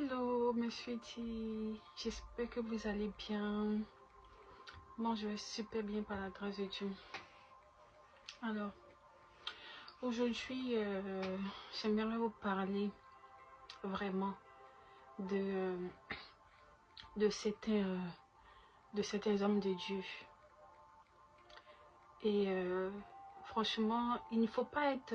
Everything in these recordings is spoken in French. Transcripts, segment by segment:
Hello mes sweeties, j'espère que vous allez bien. Moi je vais super bien par la grâce de Dieu. Alors, aujourd'hui, j'aimerais vous parler vraiment de, de certains hommes de Dieu. Et franchement, il ne faut pas être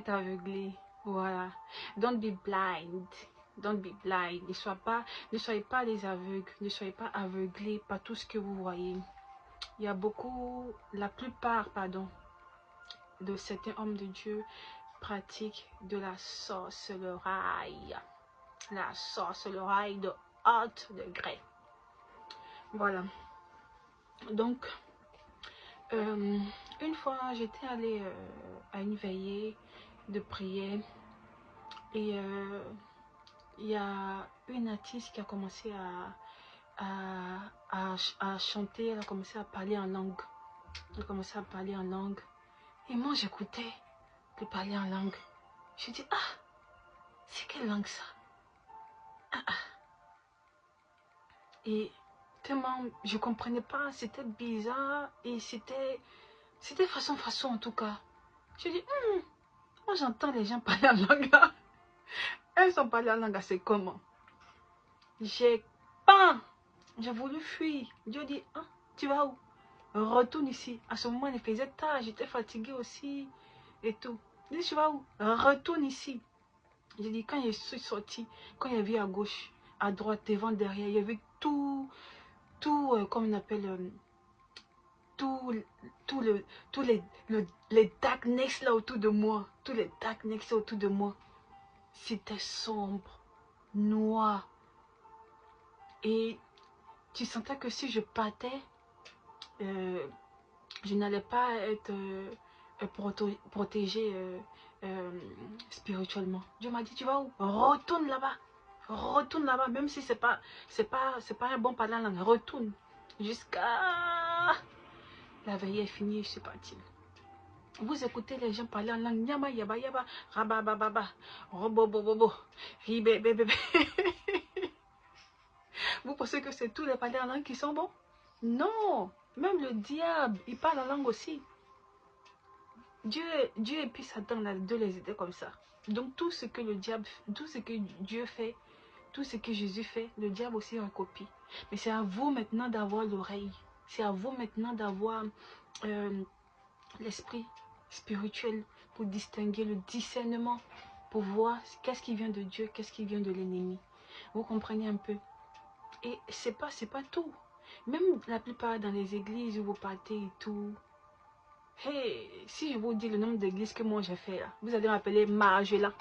aveuglé. Voilà. Don't be blind. Don't be blind. Ne soyez pas des aveugles. Ne soyez pas aveuglés par tout ce que vous voyez. Il y a la plupart, pardon, de certains hommes de Dieu pratiquent de la sorcellerie. La sorcellerie de haut degré. Voilà. Donc, une fois, j'étais allée à une veillée de prière et il y a une artiste qui a commencé à chanter, elle a commencé à parler en langue. Elle a commencé à parler en langue. Et moi, j'écoutais de parler en langue. Je dis, ah, c'est quelle langue ça? Ah, ah. Et tellement, je comprenais pas, c'était bizarre et c'était façon en tout cas. Je dis, moi j'entends les gens parler en langue. Elles sont parlé en langue, c'est comment? J'ai voulu fuir. Dieu dit, ah, tu vas où? Retourne ici. À ce moment, il faisait tard, j'étais fatiguée aussi et tout. Il dit, tu vas où? Retourne ici. J'ai dit, quand je suis sortie, quand il y avait à gauche, à droite, devant, derrière, il y avait tout, comme on appelle, tous les darkness là autour de moi. Tous les darkness là autour de moi. C'était sombre, noir. Et tu sentais que si je partais, je n'allais pas être protégée spirituellement. Dieu m'a dit, tu vas où? Retourne là-bas. Retourne là-bas, même si c'est pas un bon parlant langue. Retourne. Jusqu'à la veille est finie, je suis partie. Vous écoutez les gens parler en langue. Nyama yaba yaba. Rabababa. Robobobobo. Ribébébébé. Vous pensez que c'est tous les parlers en langue qui sont bons? Non. Même le diable, il parle en langue aussi. Dieu et puis Satan, là, deux les étaient comme ça. Donc tout ce que le diable, tout ce que Dieu fait, tout ce que Jésus fait, le diable aussi en copie. Mais c'est à vous maintenant d'avoir l'oreille. C'est à vous maintenant d'avoir l'esprit spirituel pour distinguer le discernement, pour voir qu'est-ce qui vient de Dieu, qu'est-ce qui vient de l'ennemi. Vous comprenez un peu? Et c'est pas tout. Même la plupart dans les églises où vous partez et tout. Hey, si je vous dis le nombre d'églises que moi j'ai fait là, vous allez m'appeler Marjolaine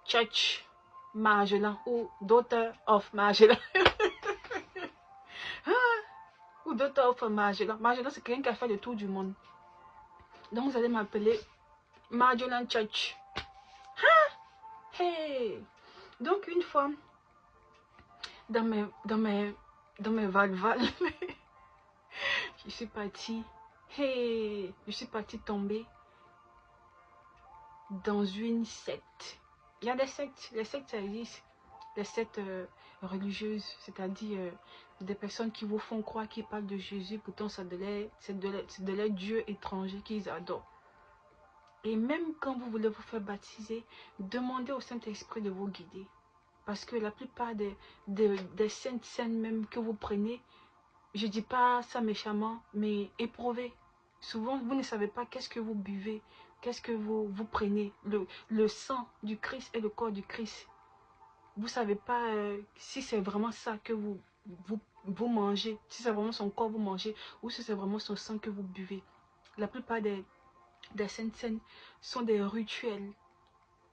Church Marjolaine ou Daughter of Marjolaine. Ou Daughter of Marjolaine. Marjolaine, c'est quelqu'un qui a fait le tour du monde. Donc vous allez m'appeler Marjolaine Church. Hey! Donc une fois, dans mes valvales, je suis partie. Hey! Je suis partie tomber dans une secte. Il y a des sectes. Les sectes, ça existe. Les sectes religieuses, c'est-à-dire des personnes qui vous font croire qu'ils parlent de Jésus, pourtant c'est de leur Dieu étranger qu'ils adorent. Et même quand vous voulez vous faire baptiser, demandez au Saint-Esprit de vous guider. Parce que la plupart des saintes scènes même que vous prenez, je ne dis pas ça méchamment, mais éprouvez. Souvent, vous ne savez pas qu'est-ce que vous buvez, qu'est-ce que vous prenez. Le sang du Christ et le corps du Christ. Vous ne savez pas si c'est vraiment ça que vous mangez, si c'est vraiment son corps que vous mangez, ou si c'est vraiment son sang que vous buvez. La plupart des saintes scènes sont des rituels.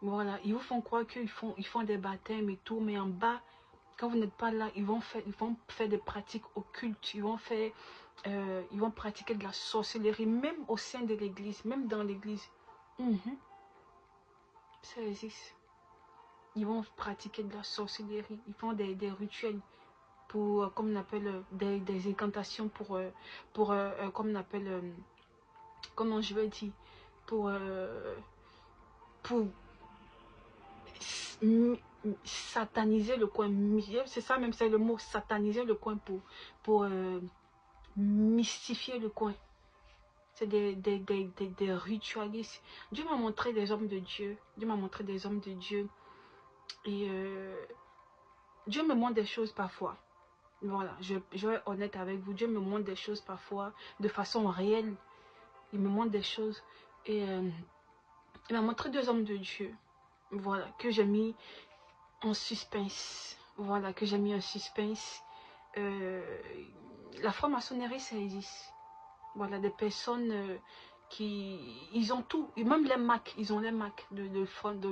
Voilà, ils vous font croire qu'ils font des baptêmes et tout, mais en bas, quand vous n'êtes pas là, ils vont faire des pratiques occultes, ils vont pratiquer de la sorcellerie, même au sein de l'église, même dans l'église. Ça existe. Ils vont pratiquer de la sorcellerie, ils font des rituels pour, comme on appelle, des incantations pour comme on appelle, comment je vais dire, pour sataniser le coin. C'est ça même, c'est le mot, sataniser le coin pour mystifier le coin. C'est des ritualistes. Dieu m'a montré des hommes de Dieu. Dieu m'a montré des hommes de Dieu. Et Dieu me montre des choses parfois. Voilà, je vais être honnête avec vous. Dieu me montre des choses parfois de façon réelle. Il me montre des choses. Et il m'a montré deux hommes de Dieu. Voilà, que j'ai mis en suspense. Voilà, que j'ai mis en suspense. La franc-maçonnerie, ça existe. Voilà, des personnes ils ont tout. Même les Macs, ils ont les Macs de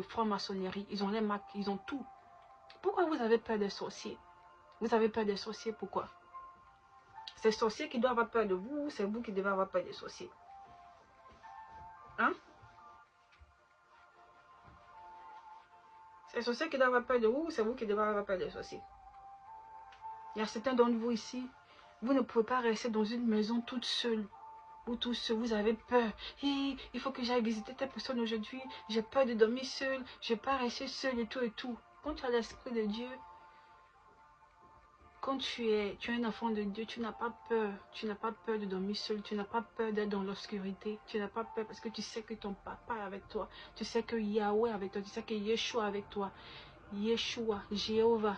franc-maçonnerie. Ils ont les Macs, ils ont tout. Pourquoi vous avez peur des sorciers? Vous avez peur des sorciers, pourquoi? C'est les sorciers qui doivent avoir peur de vous, c'est vous qui devez avoir peur des sorciers. Hein? C'est les sorciers qui doivent avoir peur de vous, c'est vous qui devez avoir peur des sorciers. Il y a certains d'entre vous ici, vous ne pouvez pas rester dans une maison toute seule. Ou tout seul, vous avez peur. Il faut que j'aille visiter telle personne aujourd'hui. J'ai peur de dormir seule. Je ne vais pas rester seule et tout et tout. Quand tu as l'esprit de Dieu, quand tu es un enfant de Dieu, tu n'as pas peur. Tu n'as pas peur de dormir seul. Tu n'as pas peur d'être dans l'obscurité. Tu n'as pas peur parce que tu sais que ton papa est avec toi. Tu sais que Yahweh est avec toi. Tu sais que Yeshua est avec toi. Yeshua, Jéhovah,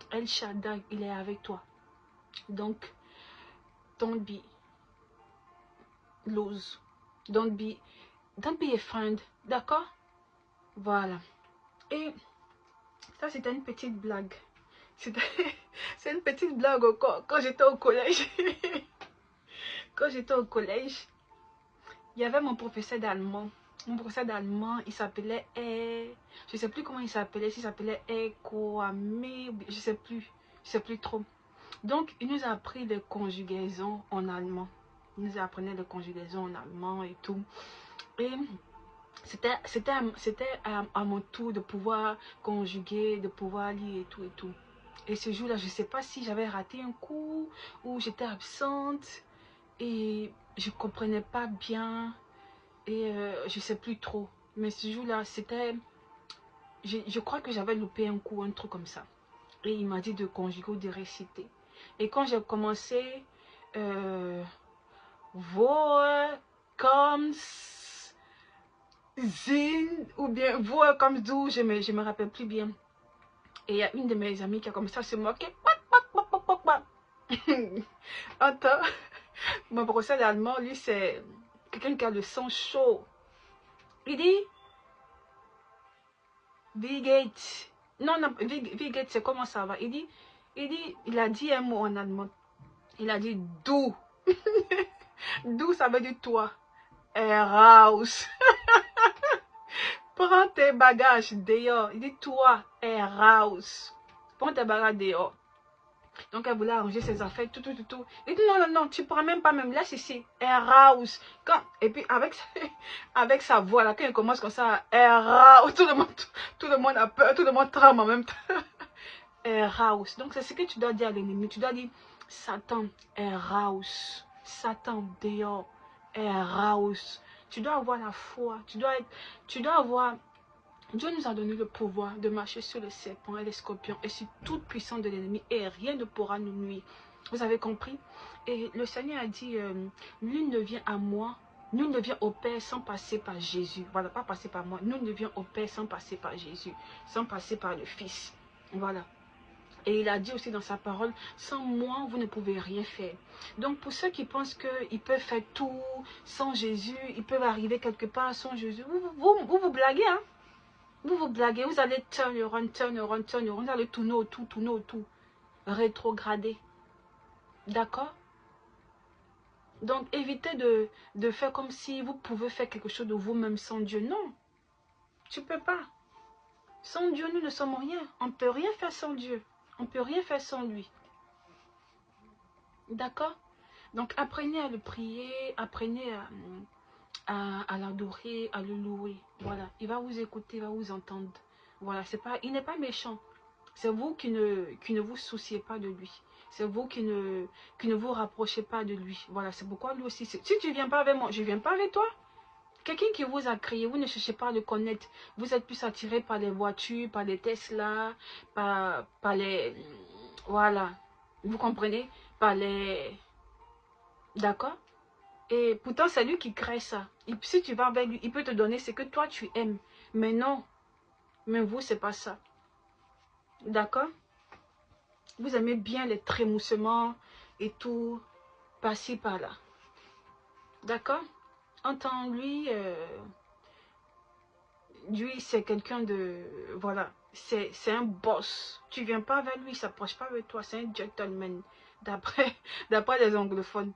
El Shaddai, il est avec toi. Donc, don't be lose. Don't be a friend. D'accord? Voilà. Et ça, c'était une petite blague. C'est une petite blague quand j'étais au collège. Quand j'étais au collège, il y avait mon professeur d'allemand. Mon professeur d'allemand, il s'appelait... je ne sais plus comment il s'appelait. S'il s'appelait Ekoame, je ne sais plus. Je ne sais plus trop. Donc, il nous a appris les conjugaisons en allemand. Il nous apprenait les conjugaisons en allemand et tout. Et c'était à mon tour de pouvoir conjuguer, de pouvoir lire et tout et tout. Et ce jour-là, je ne sais pas si j'avais raté un cours ou j'étais absente et je ne comprenais pas bien et je ne sais plus trop. Mais ce jour-là, c'était... Je crois que j'avais loupé un cours, un truc comme ça. Et il m'a dit de conjuguer ou de réciter. Et quand j'ai commencé... Woher kommst Zin ou bien Woher kommst du, je me rappelle plus bien. Et il y a une de mes amies qui a commencé à se moquer. Attends, mon professeur d'allemand, lui, c'est quelqu'un qui a le sang chaud. Il dit, wie geht's? Non, non, wie geht's, c'est comment ça va? Il a dit un mot en allemand. Il a dit du. Du, ça veut dire toi. Raus. Prends tes bagages dehors. Il dit toi, raus. Prends tes bagages dehors. Donc elle voulait arranger ses affaires, tout. Il dit non, non, non, tu prends même pas, même laisse ici. Raus. Et puis avec sa voix là, quand il commence comme ça, raus, tout le monde a peur, tout le monde tremble en même temps. Raus. Donc c'est ce que tu dois dire à l'ennemi. Tu dois dire Satan, raus. Satan, dehors, raus. Tu dois avoir la foi. Tu dois avoir... Dieu nous a donné le pouvoir de marcher sur les serpents et les scorpions et sur toute puissance de l'ennemi et rien ne pourra nous nuire. Vous avez compris? Et le Seigneur a dit, nul ne vient à moi, nul ne vient au Père sans passer par Jésus. Voilà, pas passer par moi. Nul ne vient au Père sans passer par Jésus, sans passer par le Fils. Voilà. Et il a dit aussi dans sa parole, sans moi, vous ne pouvez rien faire. Donc pour ceux qui pensent qu'ils peuvent faire tout sans Jésus, ils peuvent arriver quelque part sans Jésus, vous blaguez, hein? Vous blaguez, vous allez turn around, vous allez tourner autour, rétrograder. D'accord? Donc évitez de faire comme si vous pouvez faire quelque chose de vous-même sans Dieu. Non, tu ne peux pas. Sans Dieu, nous ne sommes rien. On ne peut rien faire sans Dieu. On ne peut rien faire sans lui. D'accord? Donc apprenez à le prier, apprenez à l'adorer, à le louer. Voilà, il va vous écouter, il va vous entendre. Voilà, il n'est pas méchant. C'est vous qui ne vous souciez pas de lui. C'est vous qui ne vous rapprochez pas de lui. Voilà, c'est pourquoi lui aussi, si tu ne viens pas avec moi, je ne viens pas avec toi. Quelqu'un qui vous a créé, vous ne cherchez pas à le connaître. Vous êtes plus attiré par les voitures, par les Tesla, par les... Voilà. Vous comprenez? Par les... D'accord? Et pourtant, c'est lui qui crée ça. Et si tu vas vers lui, il peut te donner ce que toi, tu aimes. Mais non. Mais vous, c'est pas ça. D'accord? Vous aimez bien les trémoussements et tout, par-ci, par-là. D'accord? Entends-lui, lui, c'est quelqu'un de... Voilà, c'est un boss. Tu viens pas vers lui, il s'approche pas avec toi. C'est un gentleman. D'après les anglophones.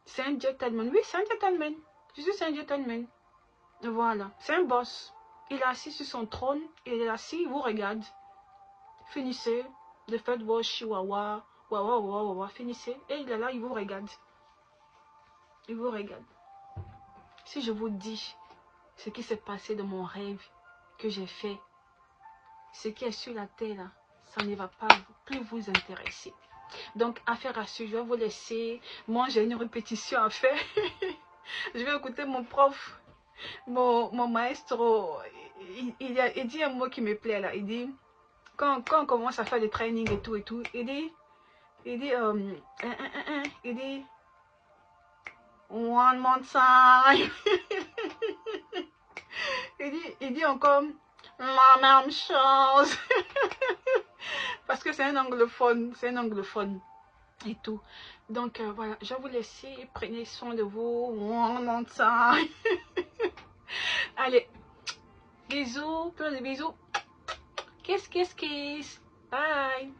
C'est un gentleman. Oui, c'est un gentleman. Je suis un gentleman. Voilà, c'est un boss. Il est assis sur son trône. Il est assis, il vous regarde. Finissez de faire vos chihuahuas. Finissez. Et il est là, il vous regarde. Il vous regarde. Si je vous dis ce qui s'est passé dans mon rêve que j'ai fait, ce qui est sur la terre là, ça ne va pas plus vous intéresser. Donc, affaire à suivre, je vais vous laisser. Moi, j'ai une répétition à faire. Je vais écouter mon prof, mon maestro. Il dit un mot qui me plaît là. Il dit, quand on commence à faire des trainings et tout, il dit, il dit, one more time. il dit encore la même chose. Parce que c'est un anglophone, et tout. Donc voilà, je vais vous laisser. Prenez soin de vous. One more time. Allez, bisous, plein de bisous. Kiss, kiss, kiss. Bye.